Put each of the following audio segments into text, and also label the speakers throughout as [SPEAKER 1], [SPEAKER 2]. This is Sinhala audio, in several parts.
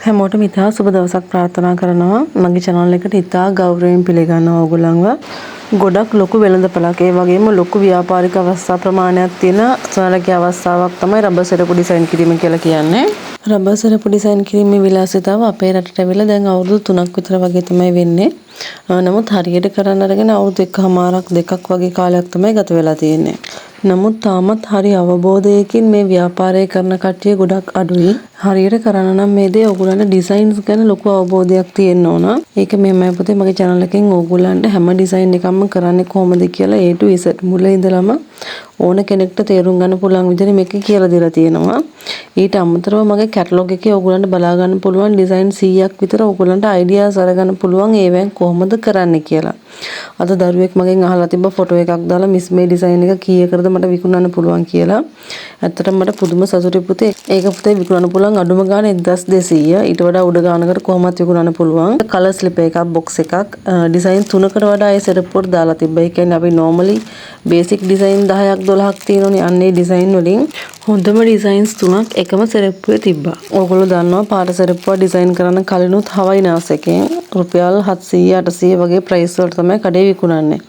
[SPEAKER 1] හැමෝටම ඉතා සුබ දවසක් ප්‍රාර්ථනා කරනවා. මගේ channel එකට ඉතා ගෞරවයෙන් පිළිගන්නවා ඔයගොල්ලන්ව. ගොඩක් ලොකු වෙළඳපළක් ඒ වගේම ලොකු ව්‍යාපාරික අවස්ථා ප්‍රමාණයක් තියෙන සොයාලකේ අවස්ථාවක් තමයි රබර් සෙරප්පු ඩිසයින් කිරීම කියලා කියන්නේ. රබර් සෙරප්පු ඩිසයින් කිරීමේ විලාසිතාව අපේ රටට ඇවිල්ලා දැන් අවුරුදු 3ක් විතර වගේ තමයි වෙන්නේ. නමුත් හරියට කරන්න අරගෙන අවුරුදු 1කමාරක් 2ක් වගේ කාලයක් තමයි ගත වෙලා තියෙන්නේ. නමුත් තාමත් හරි අවබෝධයකින් මේ ව්‍යාපාරය කරන කට්ටිය ගොඩක් අඩුයි. හරියට කරන්න නම් මේ දේ ඕගොල්ලන්ට ඩිසයින්ස් ගැන ලොකු අවබෝධයක් තියෙන්න ඕන. ඒක මෙහෙමයි පුතේ මගේ channel එකෙන් ඕගොල්ලන්ට හැම ඩිසයින් එකක්ම කරන්නේ කොහොමද කියලා A to Z මුල ඉඳලම ඕන කෙනෙක්ට තේරුම් ගන්න පුළුවන් විදිහට මේක කියලා දීලා තියෙනවා. ඊට අමතරව මගේ කැටලොග් එකේ ඕගොල්ලන්ට බලා ගන්න පුළුවන් ඩිසයින් 100ක් විතර ඕගොල්ලන්ට අයිඩියාස් අරගන්න පුළුවන් ඒවෙන් කොහොමද කරන්නේ කියලා. අද දරුවෙක් මගෙන් අහලා තිබ්බ ෆොටෝ එකක් දාලා මිස් මේ ඩිසයින් එක කීයකටද මට විකුණන්න පුළුවන් කියලා. ඇත්තටම මට පුදුම සතුටුයි පුතේ. ඒක පුතේ විකුණන්න පුළුවන් අඩුම ගානේ 1200. ඊට වඩා උඩ ගානකට කොහොමත් විකුණන්න පුළුවන්. කලර් ස්ලිප් එකක් බොක්ස් එකක් ඩිසයින් 3කට වඩා ඒ සෙටප් එකට දාලා තිබ්බා. ඒ කියන්නේ අපි normally basic design 10ක් 12ක් තියෙනෝනේ අන්නේ ඩිසයින් වලින් හොඳම ඩිසයින්ස් 3ක් එකම සෙරප්පුවේ තිබ්බා. ඕගොල්ලෝ දන්නවා පාට සෙරප්පුව ඩිසයින් කරන්න කලිනුත් හවයි නාස් එකෙන් රුපියල් 700 800 වගේ ප්‍රයිස් වලට තමයි කඩේ විකුණන්නේ.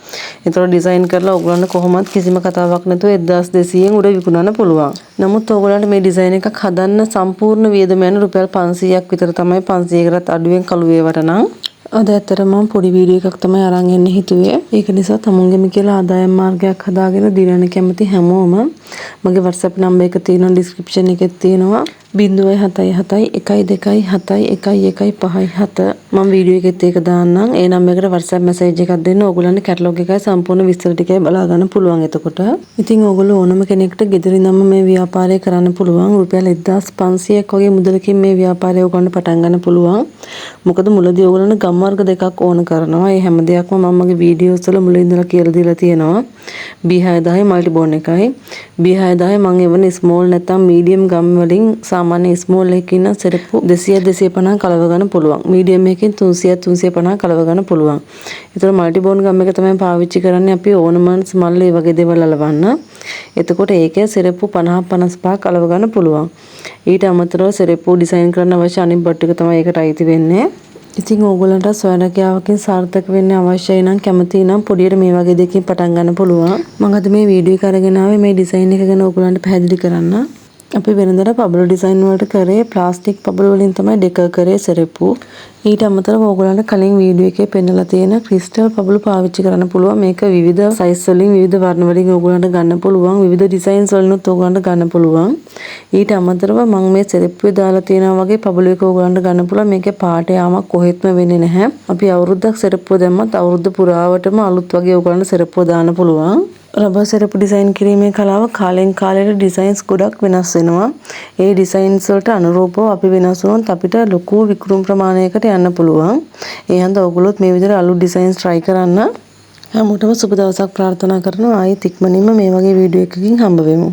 [SPEAKER 1] ඒතකොට ඩිසයින් කරලා ඕගොල්ලන්ට කොහොමත් කිසිම කතාවක් නැතුව 1200න් උඩ විකුණන්න පුළුවන්. නමුත් ඕගොල්ලන්ට මේ ඩිසයින් එකක් හදන්න සම්පූර්ණ වියදම යන රුපියල් 500ක් විතර තමයි 500කටත් අඩුවෙන් කළුවේ වටනම්. අද ඇත්තටම මම පොඩි වීඩියෝ එකක් තමයි අරන් එන්න හිතුවේ. ඒක නිසා තමුන්ගෙම කියලා ආදායම් මාර්ගයක් හදාගෙන දිනන කැමති හැමෝම මගේ WhatsApp නම්බර් එක තියෙනවා description එකේ තියෙනවා 077 12 711157 මම වීඩියෝ එකෙත් ඒක දාන්නම්. ඒ නම්බර් එකට WhatsApp message එකක් දෙන්න. ඕගොල්ලන්ට කැටලොග් එකයි සම්පූර්ණ විස්තර ටිකයි බලා ගන්න පුළුවන් එතකොට. ඉතින් ඕගොල්ලෝ ඕනම කෙනෙක්ට ගෙදර ඉඳන්ම මේ ව්‍යාපාරය කරන්න පුළුවන්. රුපියල් 1500ක් වගේ මුදලකින් මේ ව්‍යාපාරය ඕගොල්ලන්ට පටන් ගන්න පුළුවන්. මොකද මුලදී ඕගොල්ලන්ට ගම් වර්ග දෙකක් ඕන කරනවා. ඒ හැම දෙයක්ම මම මගේ වීඩියෝස් වල මුලින් ඉඳලා කියලා දීලා තියෙනවා. B6000 මල්ටි බෝන් එකයි. B6000 මම එවන ස්මෝල් නැත්නම් මීඩියම් ගම් වලින් සාමාන්‍ය ස්මෝල් එකකින් සෙරප්පු 200 250 කලව ගන්න පුළුවන්. මීඩියම් එකකින් 300 350 කලව ගන්න පුළුවන්. ඒතර මල්ටි බෝන් ගම් එක තමයි පාවිච්චි කරන්නේ අපි ඕනමන්ස් මල්ල ඒ වගේ දේවල් අලවන්න. එතකොට ඒකේ සෙරප්පු 50 55 කලව ගන්න පුළුවන්. ඊට අමතරව සෙරප්පු ඩිසයින් කරන්න අවශ්‍ය අනිත් බට් එක තමයි ඒකට අයිති වෙන්නේ. ඉතින් ඕගොල්ලන්ට සොයාලකියාවකින් සාර්ථක වෙන්න අවශ්‍යයි නම් කැමති නම් පොඩියට මේ වගේ දෙකකින් පටන් ගන්න පුළුවන්. මම අද මේ වීඩියෝ එක අරගෙන ආවේ මේ ඩිසයින් එක ගැන ඕගොල්ලන්ට පැහැදිලි කරන්න. අපි වෙනදට පබළු ඩිසයින් වලට කරේ ප්ලාස්ටික් පබළු වලින් තමයි ඩෙකර් කරේ සෙරප්පු. ඊට අමතරව ඕගොල්ලන්ට කලින් වීඩියෝ එකේ පෙන්නලා තියෙන ක්‍රිස්ටල් පබළු පාවිච්චි කරන්න පුළුවන්. මේක විවිධ සයිස් වලින් විවිධ වර්ණ වලින් ඕගොල්ලන්ට ගන්න පුළුවන්. විවිධ ඩිසයින්ස් වලිනුත් ඕගොල්ලන්ට ගන්න පුළුවන්. ඊට අමතරව මම මේ සෙරප්පුවේ දාලා තියෙනවා වගේ පබළු එක ඕගොල්ලන්ට ගන්න පුළුවන්. මේකේ පාට යාමක් කොහෙත්ම වෙන්නේ නැහැ. අපි අවුරුද්දක් සෙරප්පුව දැම්මත් අවුරුද්ද පුරාවටම අලුත් වගේ ඕගොල්ලන්ට සෙරප්පුව දාන්න පුළුවන්. රබර් සෙරප්පු ඩිසයින් කිරීමේ කලාව කාලෙන් කාලයට ඩිසයින්ස් ගොඩක් වෙනස් වෙනවා. ඒ ඩිසයින්ස් වලට අනුරූපව අපි වෙනස් වුණොත් අපිට ලොකු විකුණුම් ප්‍රමාණයකට යන්න පුළුවන්. ඒ හන්ද ඔයගොල්ලොත් මේ විදිහට අලුත් ඩිසයින්ස් try කරන්න. හැමෝටම සුබ දවසක් ප්‍රාර්ථනා කරනවා. ආයෙත් ඉක්මනින්ම මේ වගේ වීඩියෝ එකකින් හම්බ වෙමු.